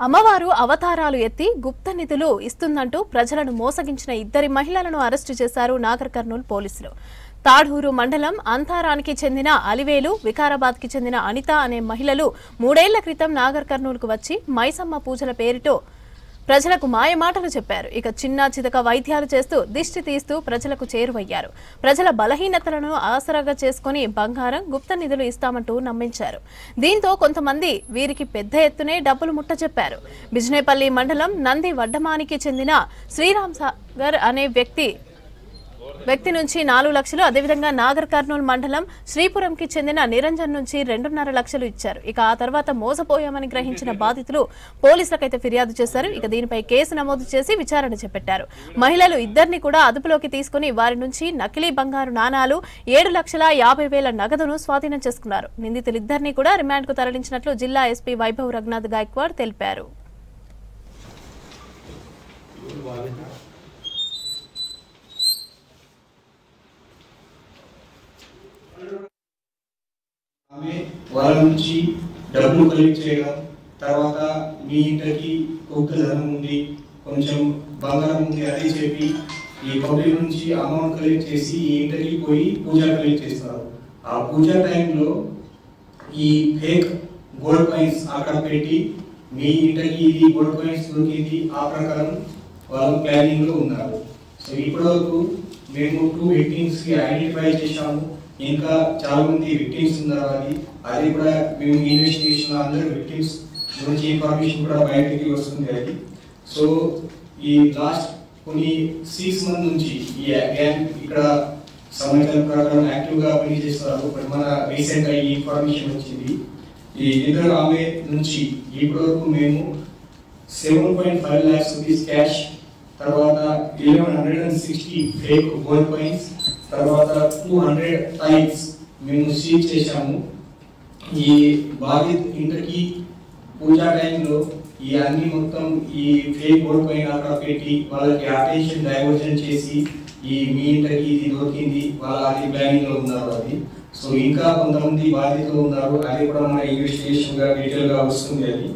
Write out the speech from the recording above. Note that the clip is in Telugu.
అమ్మవారు అవతారాలు ఎత్తి గుప్త నిధులు ఇస్తుందంటూ ప్రజలను మోసగించిన ఇద్దరి మహిళలను అరెస్టు చేశారు నాగర్ కర్నూల్ పోలీసులు. తాడూరు మండలం అంతారానికి చెందిన అలివేలు, వికారాబాద్ కి చెందిన అనిత అనే మహిళలు 3 ఏళ్ల క్రితం నాగర్ కర్నూల్ కు వచ్చి మైసమ్మ పూజల పేరుతో ప్రజలకు మాయమాటలు చెప్పారు. ఇక చిన్న చితక వైద్యాలు చేస్తూ దిష్టి తీస్తూ ప్రజలకు చేరువయ్యారు. ప్రజల బలహీనతలను ఆసరాగా చేసుకుని బంగారం, గుప్త నిధులు ఇస్తామంటూ నమ్మించారు. దీంతో కొంతమంది వీరికి పెద్ద ఎత్తునే డబ్బులు ముట్టచెప్పారు. బిజినేపల్లి మండలం నంది వడ్డమానికి చెందిన శ్రీరామ్ సాగర్ అనే వ్యక్తి నుంచి 4 లక్షలు, అదేవిధంగా నాగర్ కర్నూల్ మండలం శ్రీపురంకి చెందిన నిరంజన్ నుంచి 2.5 లక్షలు ఇచ్చారు. ఇక ఆ తర్వాత మోసపోయామని గ్రహించిన బాధితులు పోలీసులకైతే ఫిర్యాదు చేశారు. ఇక దీనిపై కేసు నమోదు చేసి విచారణ చేపట్టారు. మహిళలు ఇద్దరిని కూడా అదుపులోకి తీసుకుని వారి నుంచి నకిలీ బంగారు నాణాలు, 7,50,000 నగదును స్వాధీనం చేసుకున్నారు. నిందితులిద్దరిని కూడా రిమాండ్ కు తరలించినట్లు జిల్లా ఎస్పీ వైభవ్ రఘునాథ్ గాయక్వాడ్ తెలిపారు. వాళ్ళ నుంచి డబ్బులు కలెక్ట్ చేయడం, తర్వాత మీ ఇంటికి ఒక్క ధనం ఉంది, కొంచెం బంగారం ఉంది అది చెప్పి ఈ పబ్లిక్ నుంచి అమౌంట్ కలెక్ట్ చేసి ఈ ఇంటికి పోయి పూజ కలెక్ట్ చేస్తారు. ఆ పూజా టైంలో ఈ ఫేక్ గోల్డ్ కాయిన్స్ అక్కడ పెట్టి మీ ఇంటికి ఇది గోల్డ్ కాయిన్స్ దొరికింది, ఆ ప్రకారం వాళ్ళు ప్లానింగ్ లో ఉన్నారు. సో ఇప్పటివరకు మేము 2 విక్టిమ్స్ కి ఐడెంటిఫై చేశాము. ఇంకా చాలా మంది విక్టిమ్స్ ఉన్నారు. అది కూడా మేము ఇన్వెస్టిగేషన్ అందరూ విక్టిమ్స్ గురించి ఇన్ఫర్మేషన్ కూడా బయటకి వస్తుంది. అది సో ఈ లాస్ట్ కొన్ని 6 మంత్ నుంచి ఈ గ్యాంగ్ ఇక్కడ సమాచారం ప్రకారం యాక్టివ్ గా పనిచేస్తారు. మన రీసెంట్ గా ఈ ఇన్ఫర్మేషన్ వచ్చింది. ఈ ఇద్దరు ఆమె నుంచి ఇప్పటివరకు మేము 7.5 lakhs రూపీస్ క్యాష్, తర్వాత 1160 ఫేక్ గోల్డ్ కాయిన్స్, తర్వాత 200 టైల్స్ మేము సీజ్ చేశాము. ఈ బాధిత ఇంటికి పూజా టైంలో ఈ అన్ని మొత్తం ఈ ఫేక్ గోల్డ్ కాయిన్ అక్కడ పెట్టి వాళ్ళకి అటెన్షన్ డైవర్జన్ చేసి ఈ మీ ఇంటికి ఇది దొరికింది, వాళ్ళ అది ప్లానింగ్ లో ఉన్నారు. అది సో ఇంకా కొంతమంది బాధితులు ఉన్నారు. అది కూడా మన ఇన్వెస్టిగేషన్ గా డీటెయిల్ గా వస్తుంది. అది